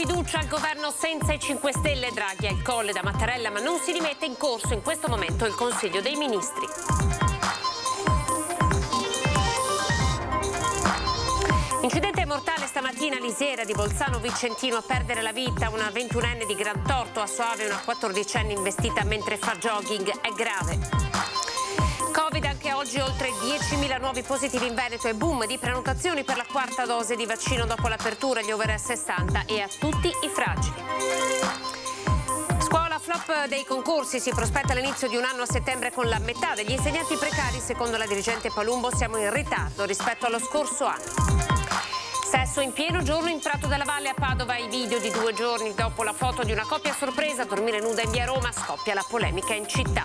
fiducia al governo senza i 5 Stelle. Draghi al Colle da Mattarella, ma non si rimette in corso in questo momento il Consiglio dei Ministri. Incidente mortale stamattina all'Isiera di Bolzano Vicentino, a perdere la vita una 21enne di Grantorto, a Soave una 14enne investita mentre fa jogging, è grave. Covid anche oggi, oltre 10.000 nuovi positivi in Veneto e boom di prenotazioni per la 4ª dose di vaccino dopo l'apertura agli over 60 e a tutti i fragili. Scuola, flop dei concorsi, si prospetta l'inizio di un anno a settembre con la metà degli insegnanti precari. Secondo la dirigente Palumbo siamo in ritardo rispetto allo scorso anno. Sesso in pieno giorno in Prato della Valle a Padova, i video di 2 giorni dopo la foto di una coppia sorpresa a dormire nuda in via Roma, scoppia la polemica in città.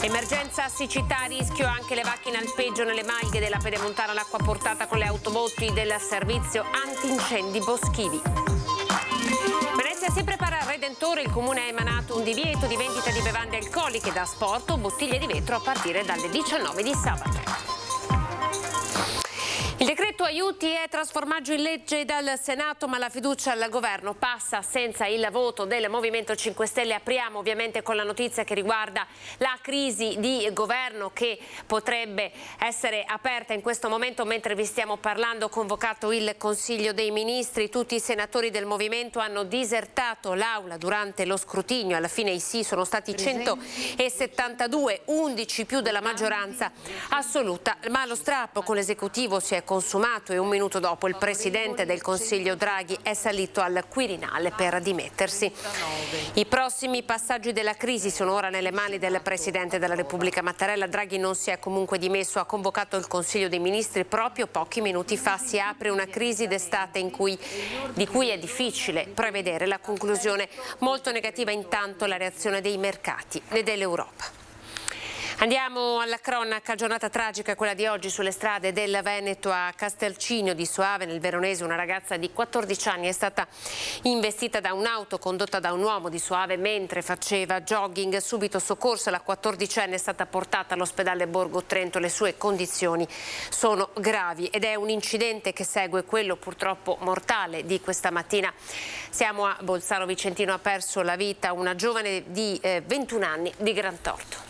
Emergenza siccità, a rischio anche le vacche in alpeggio nelle malghe della Pedemontana, l'acqua portata con le autobotti del servizio antincendi boschivi. Venezia si prepara al Redentore, il comune ha emanato un divieto di vendita di bevande alcoliche da sport o bottiglie di vetro a partire dalle 19 di sabato. Il decreto aiuti è trasformato in legge dal Senato, ma la fiducia al governo passa senza il voto del Movimento 5 Stelle. Apriamo ovviamente con la notizia che riguarda la crisi di governo che potrebbe essere aperta in questo momento mentre vi stiamo parlando. Convocato il Consiglio dei Ministri, tutti i senatori del Movimento hanno disertato l'Aula durante lo scrutinio. Alla fine i sì sono stati 172, 11 più della maggioranza assoluta, ma lo strappo con l'esecutivo si è consumato e un minuto dopo il Presidente del Consiglio Draghi è salito al Quirinale per dimettersi. I prossimi passaggi della crisi sono ora nelle mani del Presidente della Repubblica Mattarella. Draghi non si è comunque dimesso, ha convocato il Consiglio dei Ministri proprio pochi minuti fa. Si apre una crisi d'estate di cui è difficile prevedere la conclusione. Molto negativa intanto la reazione dei mercati e dell'Europa. Andiamo alla cronaca, giornata tragica quella di oggi sulle strade del Veneto. A Castelciclo di Soave nel Veronese una ragazza di 14 anni è stata investita da un'auto condotta da un uomo di Soave mentre faceva jogging. Subito soccorsa, la 14enne è stata portata all'ospedale Borgo Trento, le sue condizioni sono gravi ed è un incidente che segue quello purtroppo mortale di questa mattina. Siamo a Bolzano Vicentino, ha perso la vita una giovane di 21 anni di Grantorto.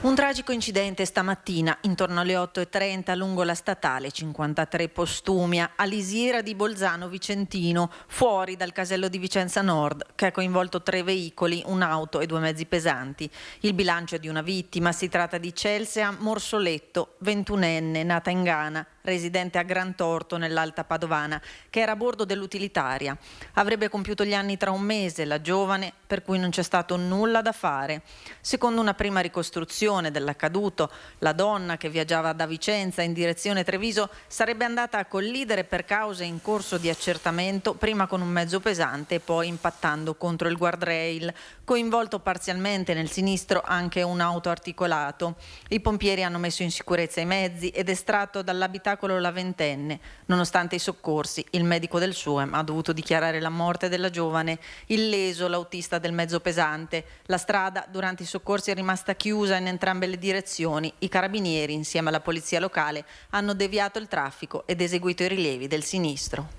Un tragico incidente stamattina intorno alle 8:30 lungo la statale 53 Postumia all'Isiera di Bolzano Vicentino, fuori dal casello di Vicenza Nord, che ha coinvolto 3 veicoli, un'auto e 2 mezzi pesanti. Il bilancio è di una vittima, si tratta di Chelsea Morsoletto, 21enne, nata in Ghana, residente a Grantorto nell'Alta Padovana, che era a bordo dell'utilitaria. Avrebbe compiuto gli anni tra un mese, la giovane, per cui non c'è stato nulla da fare. Secondo una prima ricostruzione dell'accaduto, la donna che viaggiava da Vicenza in direzione Treviso sarebbe andata a collidere per cause in corso di accertamento, prima con un mezzo pesante e poi impattando contro il guardrail, coinvolto parzialmente nel sinistro anche un auto articolato. I pompieri hanno messo in sicurezza i mezzi ed estratto dall'abitacolo la 20enne. Nonostante i soccorsi, il medico del SUEM ha dovuto dichiarare la morte della giovane. Illeso l'autista del mezzo pesante. La strada durante i soccorsi è rimasta chiusa in entrambe le direzioni. I carabinieri, insieme alla polizia locale, hanno deviato il traffico ed eseguito i rilievi del sinistro.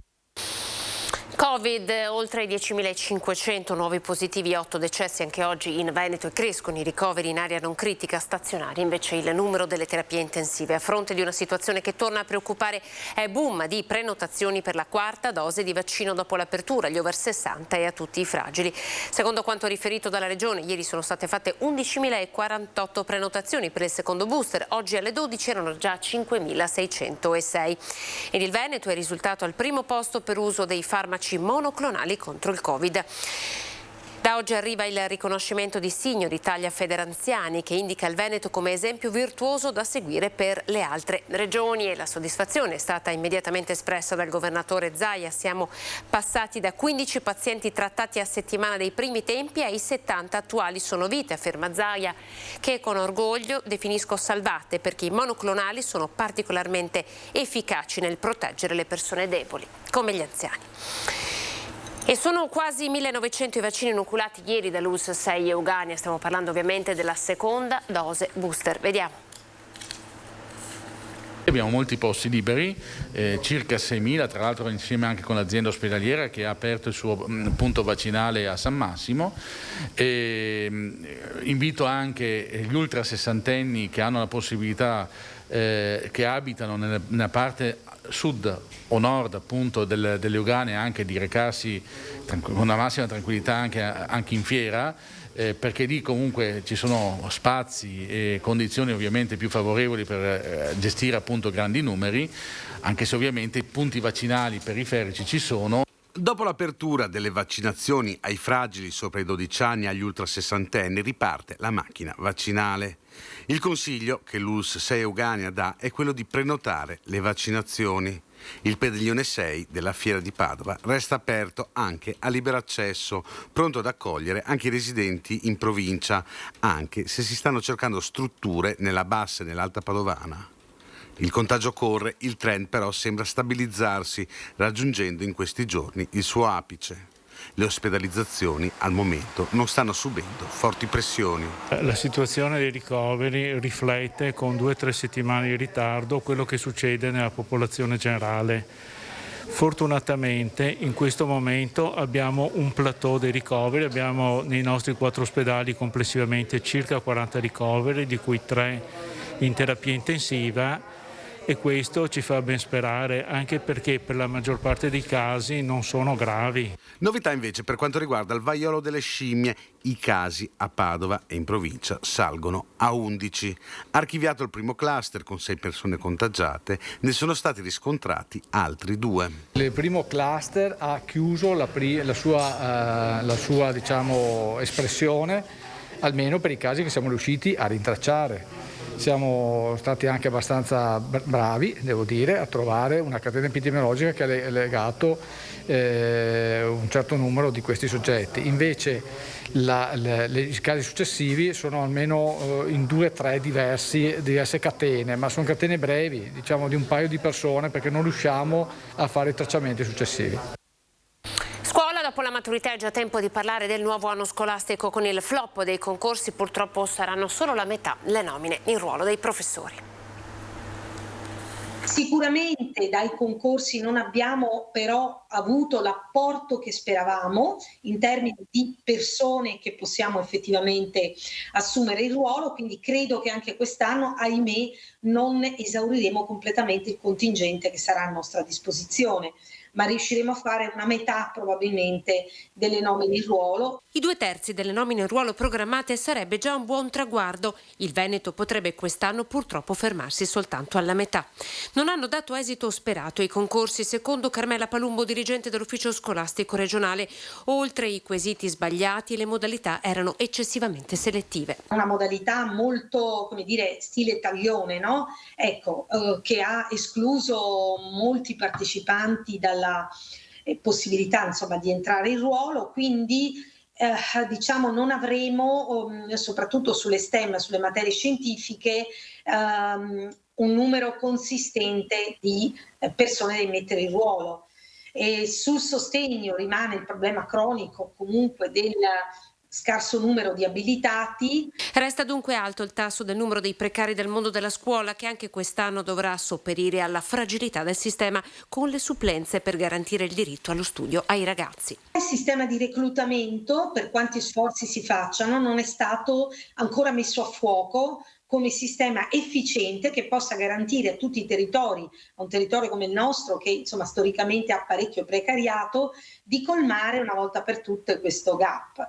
Covid, oltre 10.500 nuovi positivi, 8 decessi anche oggi in Veneto e crescono i ricoveri in area non critica, stazionari invece il numero delle terapie intensive. A fronte di una situazione che torna a preoccupare è boom di prenotazioni per la 4ª dose di vaccino dopo l'apertura agli over 60 e a tutti i fragili. Secondo quanto riferito dalla Regione, ieri sono state fatte 11.048 prenotazioni per il secondo booster, oggi alle 12 erano già 5.606 ed il Veneto è risultato al primo posto per uso dei farmaci monoclonali contro il Covid. Da oggi arriva il riconoscimento di Segno d'Italia Federanziani, che indica il Veneto come esempio virtuoso da seguire per le altre regioni, e la soddisfazione è stata immediatamente espressa dal governatore Zaia. Siamo passati da 15 pazienti trattati a settimana dei primi tempi ai 70 attuali. Sono vite, afferma Zaia, che con orgoglio definisco salvate, perché i monoclonali sono particolarmente efficaci nel proteggere le persone deboli, come gli anziani. E sono quasi 1.900 i vaccini inoculati ieri dall'ULSS 6 Eugania. Stiamo parlando ovviamente della seconda dose booster. Vediamo. Abbiamo molti posti liberi, circa 6.000, tra l'altro insieme anche con l'azienda ospedaliera che ha aperto il suo punto vaccinale a San Massimo. Invito anche gli ultra sessantenni che hanno la possibilità, che abitano nella parte sud o nord appunto delle Euganee, anche di recarsi con una massima tranquillità anche in fiera, perché lì comunque ci sono spazi e condizioni ovviamente più favorevoli per gestire appunto grandi numeri, anche se ovviamente i punti vaccinali periferici ci sono. Dopo l'apertura delle vaccinazioni ai fragili sopra i 12 anni e agli ultrasessantenni riparte la macchina vaccinale. Il consiglio che l'ULSS 6 Euganea dà è quello di prenotare le vaccinazioni. Il padiglione 6 della Fiera di Padova resta aperto anche a libero accesso, pronto ad accogliere anche i residenti in provincia, anche se si stanno cercando strutture nella bassa e nell'alta padovana. Il contagio corre, il trend però sembra stabilizzarsi, raggiungendo in questi giorni il suo apice. Le ospedalizzazioni al momento non stanno subendo forti pressioni. La situazione dei ricoveri riflette con 2 o 3 settimane di ritardo quello che succede nella popolazione generale. Fortunatamente in questo momento abbiamo un plateau dei ricoveri, abbiamo nei nostri 4 ospedali complessivamente circa 40 ricoveri, di cui 3 in terapia intensiva. E questo ci fa ben sperare, anche perché per la maggior parte dei casi non sono gravi. Novità invece per quanto riguarda il vaiolo delle scimmie. I casi a Padova e in provincia salgono a 11. Archiviato il primo cluster con 6 persone contagiate, ne sono stati riscontrati altri 2. Il primo cluster ha chiuso la sua diciamo, espressione, almeno per i casi che siamo riusciti a rintracciare. Siamo stati anche abbastanza bravi, devo dire, a trovare una catena epidemiologica che ha legato un certo numero di questi soggetti. Invece i casi successivi sono almeno in 2 o 3 diverse catene, ma sono catene brevi, diciamo di un paio di persone, perché non riusciamo a fare i tracciamenti successivi. Dopo la maturità è già tempo di parlare del nuovo anno scolastico. Con il flop dei concorsi purtroppo saranno solo la metà le nomine in ruolo dei professori. Sicuramente dai concorsi non abbiamo però avuto l'apporto che speravamo in termini di persone che possiamo effettivamente assumere il ruolo, quindi credo che anche quest'anno, ahimè, non esauriremo completamente il contingente che sarà a nostra disposizione, ma riusciremo a fare una metà probabilmente delle nomine in ruolo. I 2/3 delle nomine in ruolo programmate sarebbe già un buon traguardo. Il Veneto potrebbe quest'anno purtroppo fermarsi soltanto alla metà. Non hanno dato esito sperato i concorsi, secondo Carmela Palumbo, dirigente dell'ufficio scolastico regionale. Oltre i quesiti sbagliati, le modalità erano eccessivamente selettive. Una modalità molto, come dire, stile taglione, no? Ecco, che ha escluso molti partecipanti dalla possibilità, insomma, di entrare in ruolo, quindi diciamo non avremo, soprattutto sulle STEM, sulle materie scientifiche, un numero consistente di persone da mettere in ruolo. E sul sostegno rimane il problema cronico comunque del scarso numero di abilitati. Resta dunque alto il tasso del numero dei precari del mondo della scuola, che anche quest'anno dovrà sopperire alla fragilità del sistema con le supplenze per garantire il diritto allo studio ai ragazzi. Il sistema di reclutamento, per quanti sforzi si facciano, non è stato ancora messo a fuoco come sistema efficiente che possa garantire a tutti i territori, a un territorio come il nostro che insomma storicamente ha parecchio precariato, di colmare una volta per tutte questo gap.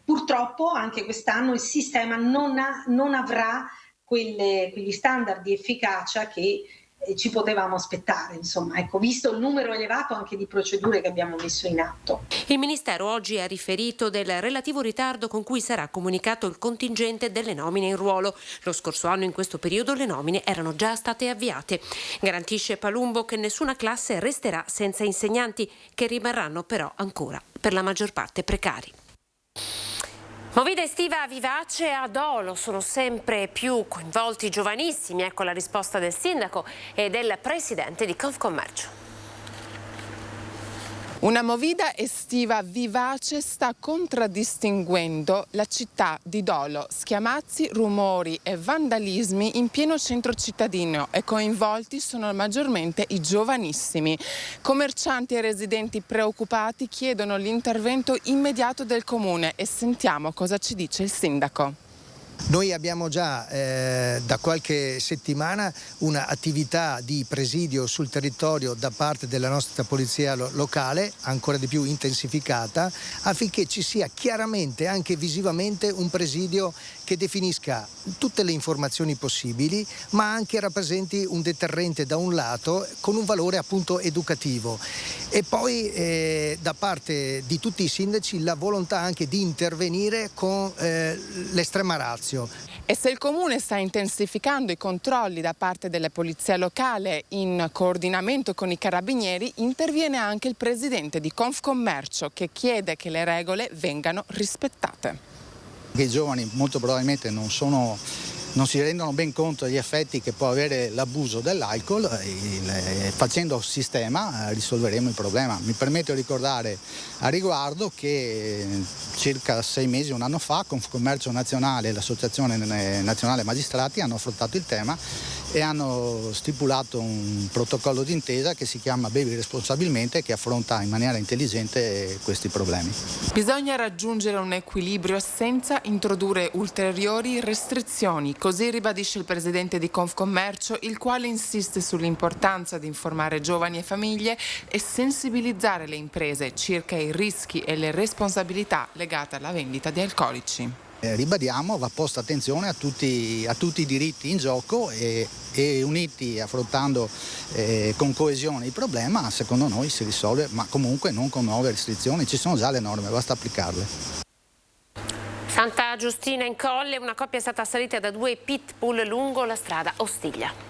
Purtroppo anche quest'anno il sistema non avrà quegli standard di efficacia che ci potevamo aspettare, insomma, ecco, visto il numero elevato anche di procedure che abbiamo messo in atto. Il Ministero oggi ha riferito del relativo ritardo con cui sarà comunicato il contingente delle nomine in ruolo. Lo scorso anno in questo periodo le nomine erano già state avviate. Garantisce Palumbo che nessuna classe resterà senza insegnanti, che rimarranno però ancora per la maggior parte precari. Movida estiva vivace a Dolo, sono sempre più coinvolti i giovanissimi, ecco la risposta del sindaco e del presidente di Confcommercio. Una movida estiva vivace sta contraddistinguendo la città di Dolo. Schiamazzi, rumori e vandalismi in pieno centro cittadino e coinvolti sono maggiormente i giovanissimi. Commercianti e residenti preoccupati chiedono l'intervento immediato del comune e sentiamo cosa ci dice il sindaco. Noi abbiamo già da qualche settimana un'attività di presidio sul territorio da parte della nostra polizia locale, ancora di più intensificata, affinché ci sia chiaramente, anche visivamente, un presidio che definisca tutte le informazioni possibili, ma anche rappresenti un deterrente da un lato con un valore appunto educativo. E poi da parte di tutti i sindaci la volontà anche di intervenire con l'estrema ratio. E se il comune sta intensificando i controlli da parte della polizia locale in coordinamento con i carabinieri, interviene anche il presidente di Confcommercio che chiede che le regole vengano rispettate. I giovani molto probabilmente non si rendono ben conto degli effetti che può avere l'abuso dell'alcol e facendo sistema risolveremo il problema. Mi permetto di ricordare a riguardo che circa 6 mesi, un anno fa, Confcommercio Nazionale e l'Associazione Nazionale Magistrati hanno affrontato il tema e hanno stipulato un protocollo d'intesa che si chiama Bevi responsabilmente, che affronta in maniera intelligente questi problemi. Bisogna raggiungere un equilibrio senza introdurre ulteriori restrizioni, così ribadisce il presidente di Confcommercio, il quale insiste sull'importanza di informare giovani e famiglie e sensibilizzare le imprese circa i rischi e le responsabilità legate alla vendita di alcolici. Ribadiamo, va posta attenzione a tutti i diritti in gioco e uniti affrontando con coesione il problema, secondo noi si risolve, ma comunque non con nuove restrizioni, ci sono già le norme, basta applicarle. Santa Giustina in Colle, una coppia è stata assalita da 2 pitbull lungo la strada Ostiglia.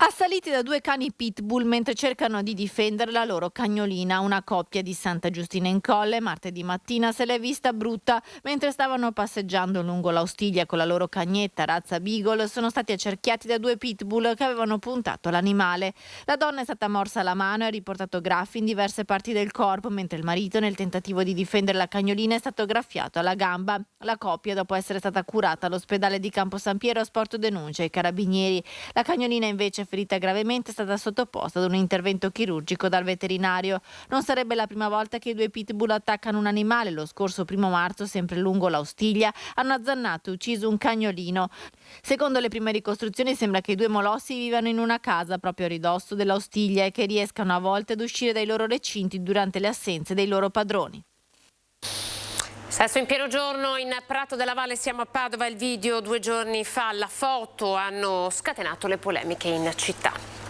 Assaliti da 2 cani pitbull mentre cercano di difendere la loro cagnolina. Una coppia di Santa Giustina in Colle martedì mattina se l'è vista brutta mentre stavano passeggiando lungo la Ostiglia con la loro cagnetta razza Beagle. Sono stati accerchiati da 2 pitbull che avevano puntato l'animale. La donna è stata morsa alla mano e ha riportato graffi in diverse parti del corpo, mentre il marito, nel tentativo di difendere la cagnolina, è stato graffiato alla gamba. La coppia, dopo essere stata curata all'ospedale di Campo San Piero, ha sporto denuncia ai carabinieri. La cagnolina, invece, ferita gravemente, è stata sottoposta ad un intervento chirurgico dal veterinario. Non sarebbe la prima volta che i 2 pitbull attaccano un animale. Lo scorso 1 marzo, sempre lungo la Ostiglia, hanno azzannato e ucciso un cagnolino. Secondo le prime ricostruzioni sembra che i 2 molossi vivano in una casa proprio a ridosso della Ostiglia e che riescano a volte ad uscire dai loro recinti durante le assenze dei loro padroni. Sesso in pieno giorno in Prato della Valle, siamo a Padova, il video 2 giorni fa, la foto hanno scatenato le polemiche in città.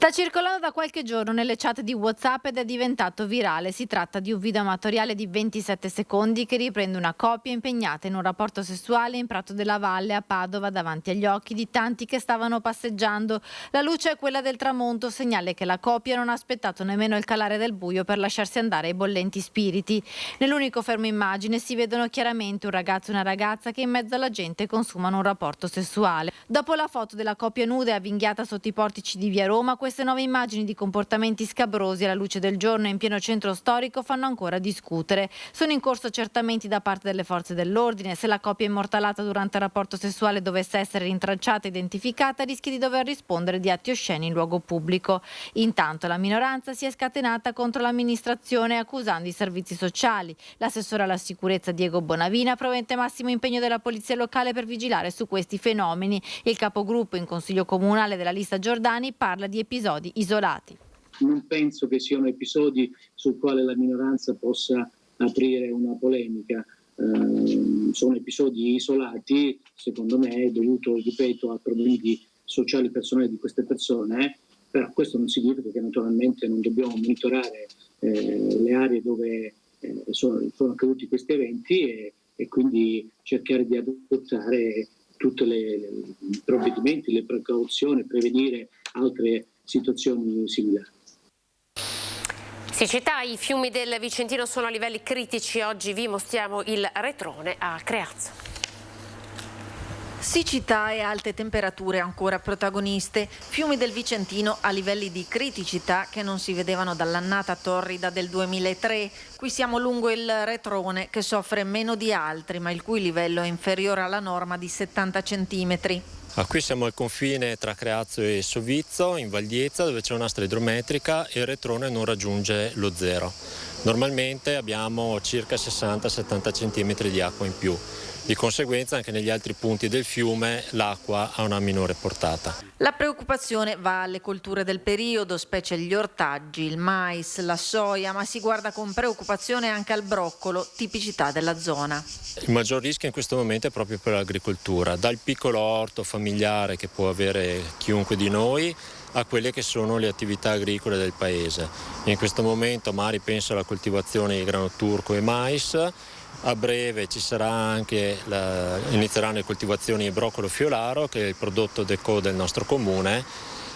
Sta circolando da qualche giorno nelle chat di WhatsApp ed è diventato virale. Si tratta di un video amatoriale di 27 secondi che riprende una coppia impegnata in un rapporto sessuale in Prato della Valle a Padova davanti agli occhi di tanti che stavano passeggiando. La luce è quella del tramonto, segnale che la coppia non ha aspettato nemmeno il calare del buio per lasciarsi andare ai bollenti spiriti. Nell'unico fermo immagine si vedono chiaramente un ragazzo e una ragazza che in mezzo alla gente consumano un rapporto sessuale. Dopo la foto della coppia nuda e avvinghiata sotto i portici di via Roma, queste nuove immagini di comportamenti scabrosi alla luce del giorno in pieno centro storico fanno ancora discutere. Sono in corso accertamenti da parte delle forze dell'ordine. Se la coppia immortalata durante il rapporto sessuale dovesse essere rintracciata e identificata, rischia di dover rispondere di atti osceni in luogo pubblico. Intanto la minoranza si è scatenata contro l'amministrazione accusando i servizi sociali. L'assessore alla sicurezza Diego Bonavina promette massimo impegno della polizia locale per vigilare su questi fenomeni. Il capogruppo in consiglio comunale della lista Giordani parla di episodi isolati. Non penso che siano episodi sul quale la minoranza possa aprire una polemica. Sono episodi isolati, secondo me, dovuto, ripeto, a problemi sociali personali di queste persone, però questo non significa che naturalmente non dobbiamo monitorare le aree dove sono accaduti questi eventi e quindi cercare di adottare tutti i provvedimenti, le precauzioni, prevenire altre situazioni similari. Siccità, i fiumi del Vicentino sono a livelli critici. Oggi vi mostriamo il retrone a Creazzo. Siccità e alte temperature ancora protagoniste, fiumi del Vicentino a livelli di criticità che non si vedevano dall'annata torrida del 2003. Qui siamo lungo il Retrone che soffre meno di altri ma il cui livello è inferiore alla norma di 70 centimetri. Qui siamo al confine tra Creazzo e Sovizzo, in Val d'Iezza, dove c'è un'asta idrometrica e il Retrone non raggiunge lo zero. Normalmente abbiamo circa 60-70 centimetri di acqua in più. Di conseguenza anche negli altri punti del fiume l'acqua ha una minore portata. La preoccupazione va alle colture del periodo, specie gli ortaggi, il mais, la soia, ma si guarda con preoccupazione anche al broccolo, tipicità della zona. Il maggior rischio in questo momento è proprio per l'agricoltura, dal piccolo orto familiare che può avere chiunque di noi a quelle che sono le attività agricole del paese. In questo momento Mari pensa alla coltivazione di grano turco e mais. A breve ci sarà anche inizieranno le coltivazioni di broccolo fiolaro, che è il prodotto DECO del nostro comune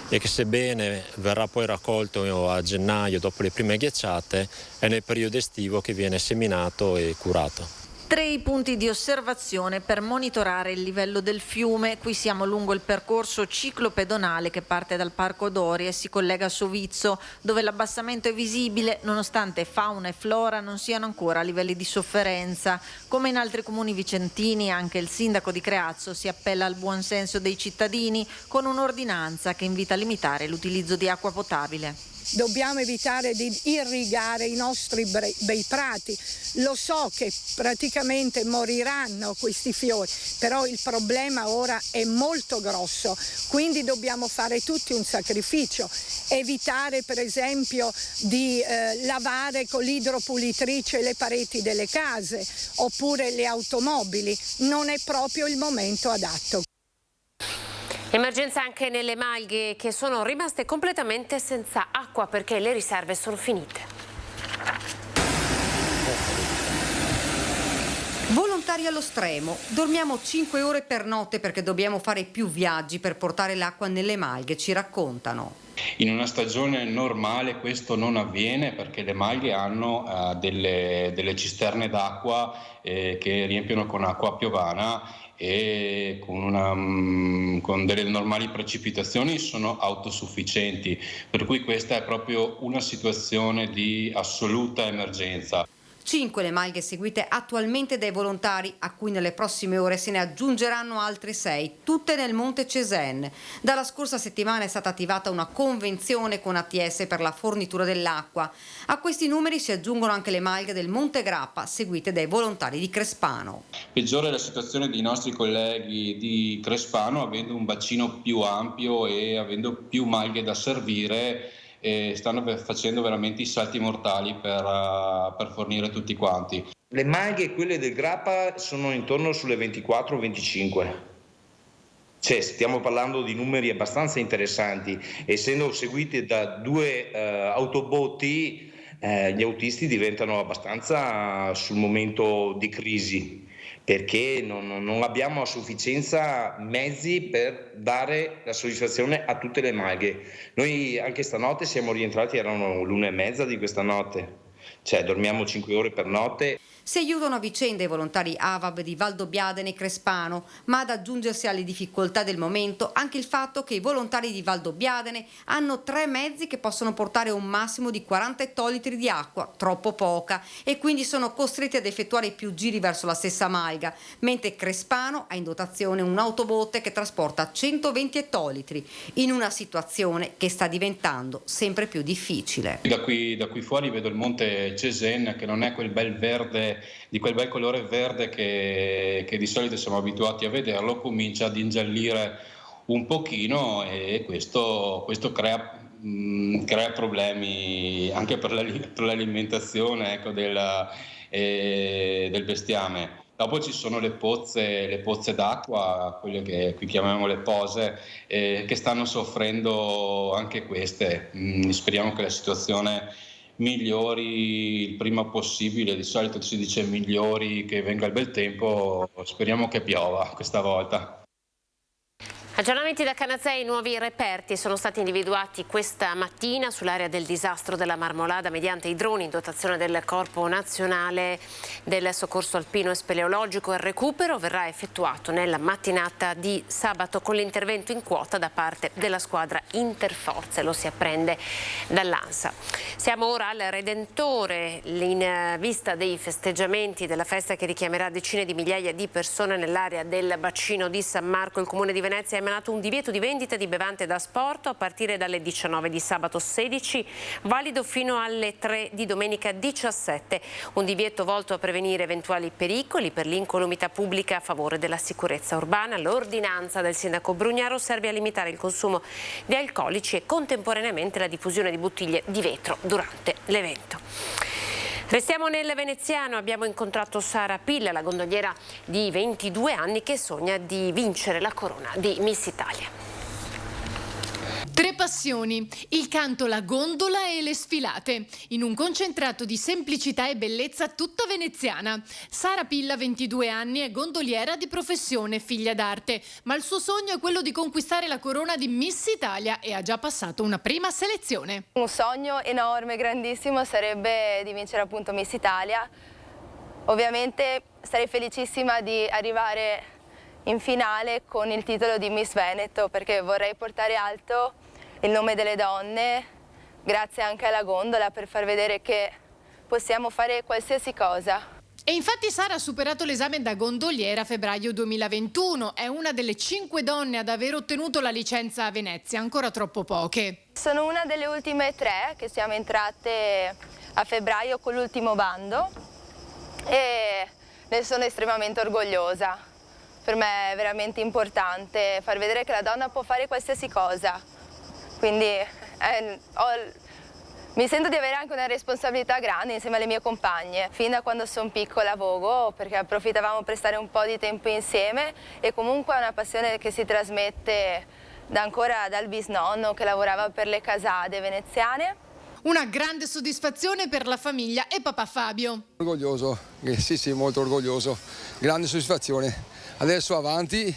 e che, sebbene verrà poi raccolto a gennaio dopo le prime ghiacciate, è nel periodo estivo che viene seminato e curato. 3 i punti di osservazione per monitorare il livello del fiume. Qui siamo lungo il percorso ciclopedonale che parte dal Parco Dori e si collega a Sovizzo, dove l'abbassamento è visibile nonostante fauna e flora non siano ancora a livelli di sofferenza. Come in altri comuni vicentini, anche il sindaco di Creazzo si appella al buon senso dei cittadini con un'ordinanza che invita a limitare l'utilizzo di acqua potabile. Dobbiamo evitare di irrigare i nostri bei prati. Lo so che praticamente moriranno questi fiori, però il problema ora è molto grosso, quindi dobbiamo fare tutti un sacrificio. Evitare per esempio di lavare con l'idropulitrice le pareti delle case oppure le automobili, non è proprio il momento adatto. Emergenza anche nelle malghe che sono rimaste completamente senza acqua perché le riserve sono finite. Volontari allo stremo, dormiamo 5 ore per notte perché dobbiamo fare più viaggi per portare l'acqua nelle malghe, ci raccontano. In una stagione normale questo non avviene perché le malghe hanno delle cisterne d'acqua che riempiono con acqua piovana e con delle normali precipitazioni sono autosufficienti, per cui questa è proprio una situazione di assoluta emergenza. 5 le malghe seguite attualmente dai volontari, a cui nelle prossime ore se ne aggiungeranno altre 6, tutte nel Monte Cesen. Dalla scorsa settimana è stata attivata una convenzione con ATS per la fornitura dell'acqua. A questi numeri si aggiungono anche le malghe del Monte Grappa, seguite dai volontari di Crespano. Peggiore la situazione dei nostri colleghi di Crespano, avendo un bacino più ampio e avendo più malghe da servire, e stanno facendo veramente i salti mortali per fornire tutti quanti. Le malghe, quelle del Grappa, sono intorno sulle 24-25. Cioè, stiamo parlando di numeri abbastanza interessanti. Essendo seguiti da 2 autobotti, gli autisti diventano abbastanza sul momento di crisi, perché non abbiamo a sufficienza mezzi per dare la soddisfazione a tutte le malghe. Noi anche stanotte siamo rientrati, erano l'1:30 di questa notte, cioè dormiamo 5 ore per notte. Si aiutano a vicenda i volontari AVAB di Valdobbiadene e Crespano, ma ad aggiungersi alle difficoltà del momento anche il fatto che i volontari di Valdobbiadene hanno 3 mezzi che possono portare un massimo di 40 ettolitri di acqua, troppo poca, e quindi sono costretti ad effettuare più giri verso la stessa malga, mentre Crespano ha in dotazione un autobotte che trasporta 120 ettolitri, in una situazione che sta diventando sempre più difficile. Da qui fuori vedo il Monte Cesen, che non è quel bel verde, di quel bel colore verde che di solito siamo abituati a vederlo, comincia ad ingiallire un pochino e questo crea problemi anche per l'alimentazione, ecco, del bestiame. Dopo ci sono le pozze d'acqua, quelle che qui chiamiamo le pose, che stanno soffrendo anche queste. Speriamo che la situazione migliori il prima possibile. Di solito si dice migliori che venga il bel tempo, speriamo che piova questa volta. Aggiornamenti da Canazei, nuovi reperti sono stati individuati questa mattina sull'area del disastro della Marmolada mediante i droni in dotazione del Corpo Nazionale del Soccorso Alpino e Speleologico. Il recupero verrà effettuato nella mattinata di sabato con l'intervento in quota da parte della squadra interforze, lo si apprende dall'ANSA. Siamo ora al Redentore, in vista dei festeggiamenti della festa che richiamerà decine di migliaia di persone nell'area del bacino di San Marco. Il Comune di Venezia ha emanato un divieto di vendita di bevande da sport a partire dalle 19 di sabato 16, valido fino alle 3 di domenica 17. Un divieto volto a prevenire eventuali pericoli per l'incolumità pubblica a favore della sicurezza urbana. L'ordinanza del sindaco Brugnaro serve a limitare il consumo di alcolici e contemporaneamente la diffusione di bottiglie di vetro durante l'evento. Restiamo nel veneziano, abbiamo incontrato Sara Pilla, la gondoliera di 22 anni che sogna di vincere la corona di Miss Italia. 3 passioni, il canto, la gondola e le sfilate, in un concentrato di semplicità e bellezza tutta veneziana. Sara Pilla, 22 anni, è gondoliera di professione, figlia d'arte, ma il suo sogno è quello di conquistare la corona di Miss Italia e ha già passato una prima selezione. Un sogno enorme, grandissimo, sarebbe di vincere appunto Miss Italia. Ovviamente sarei felicissima di arrivare in finale con il titolo di Miss Veneto, perché vorrei portare alto il nome delle donne, grazie anche alla gondola, per far vedere che possiamo fare qualsiasi cosa. E infatti Sara ha superato l'esame da gondoliera a febbraio 2021, è una delle 5 donne ad aver ottenuto la licenza a Venezia, ancora troppo poche. Sono una delle ultime 3 che siamo entrate a febbraio con l'ultimo bando e ne sono estremamente orgogliosa. Per me è veramente importante far vedere che la donna può fare qualsiasi cosa. Quindi mi sento di avere anche una responsabilità grande insieme alle mie compagne. Fin da quando sono piccola vogo, perché approfittavamo per stare un po' di tempo insieme e comunque è una passione che si trasmette ancora dal bisnonno che lavorava per le casate veneziane. Una grande soddisfazione per la famiglia e papà Fabio. Orgoglioso, sì, molto orgoglioso, grande soddisfazione. Adesso avanti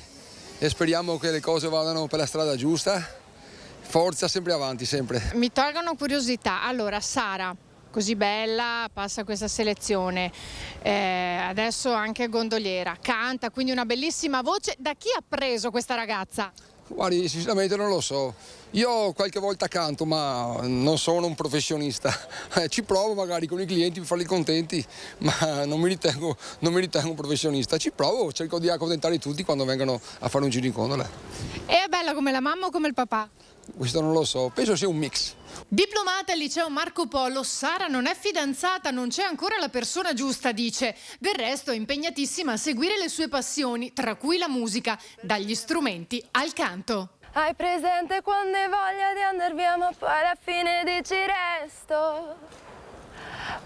e speriamo che le cose vadano per la strada giusta. Forza, sempre avanti, sempre. Mi tolgono curiosità. Allora, Sara, così bella, passa questa selezione, adesso anche gondoliera, canta, quindi una bellissima voce. Da chi ha preso questa ragazza? Guardi, sinceramente non lo so. Io qualche volta canto, ma non sono un professionista. Ci provo magari con i clienti per farli contenti, ma non mi ritengo un professionista. Ci provo, cerco di accontentare tutti quando vengono a fare un giro in gondola. E è bella come la mamma o come il papà? Questo non lo so, penso sia un mix. Diplomata al liceo Marco Polo, Sara non è fidanzata, non c'è ancora la persona giusta, dice. Del resto è impegnatissima a seguire le sue passioni, tra cui la musica, dagli strumenti al canto. Hai presente quando hai voglia di andar via ma poi alla fine dici resto?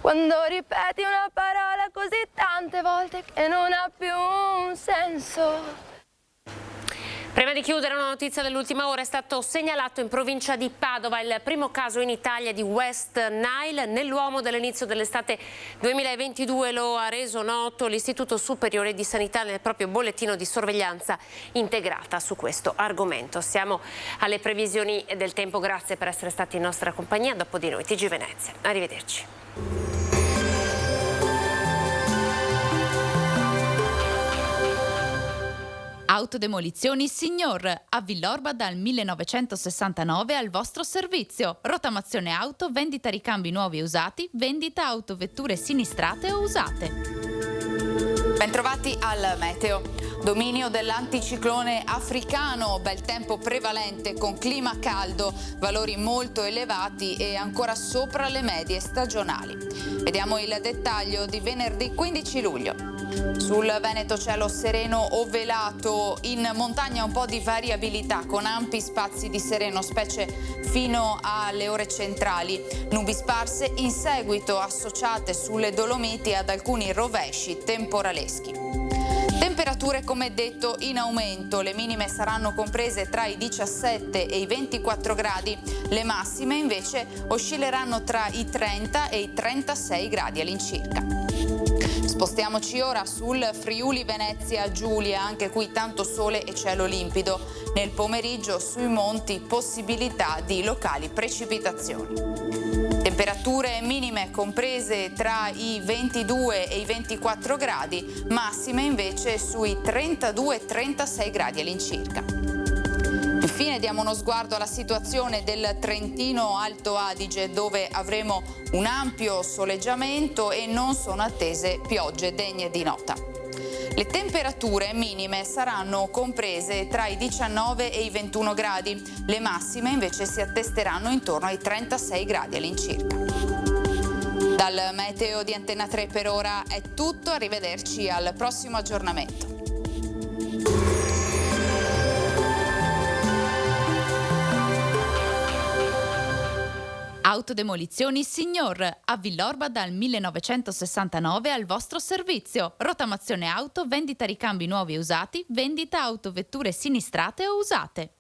Quando ripeti una parola così tante volte che non ha più un senso. Prima di chiudere, una notizia dell'ultima ora: è stato segnalato in provincia di Padova il primo caso in Italia di West Nile nell'uomo dall'inizio dell'estate 2022. Lo ha reso noto l'Istituto Superiore di Sanità nel proprio bollettino di sorveglianza integrata su questo argomento. Siamo alle previsioni del tempo, grazie per essere stati in nostra compagnia. Dopo di noi TG Venezia. Arrivederci. Autodemolizioni Signor, a Villorba dal 1969 al vostro servizio. Rottamazione auto, vendita ricambi nuovi e usati, vendita autovetture sinistrate o usate. Bentrovati al meteo. Dominio dell'anticiclone africano, bel tempo prevalente con clima caldo, valori molto elevati e ancora sopra le medie stagionali. Vediamo il dettaglio di venerdì 15 luglio. Sul Veneto cielo sereno o velato, in montagna un po' di variabilità con ampi spazi di sereno, specie fino alle ore centrali. Nubi sparse in seguito associate sulle Dolomiti ad alcuni rovesci temporaleschi. Temperature come detto in aumento, le minime saranno comprese tra i 17 e i 24 gradi, le massime invece oscilleranno tra i 30 e i 36 gradi all'incirca. Spostiamoci ora sul Friuli Venezia Giulia, anche qui tanto sole e cielo limpido. Nel pomeriggio sui monti possibilità di locali precipitazioni. Temperature minime comprese tra i 22 e i 24 gradi, massime invece sui 32-36 gradi all'incirca. Infine diamo uno sguardo alla situazione del Trentino Alto Adige, dove avremo un ampio soleggiamento e non sono attese piogge degne di nota. Le temperature minime saranno comprese tra i 19 e i 21 gradi, le massime invece si attesteranno intorno ai 36 gradi all'incirca. Dal meteo di Antenna 3 per ora è tutto, arrivederci al prossimo aggiornamento. Autodemolizioni Signor, a Villorba dal 1969 al vostro servizio. Rottamazione auto, vendita ricambi nuovi e usati, vendita autovetture sinistrate o usate.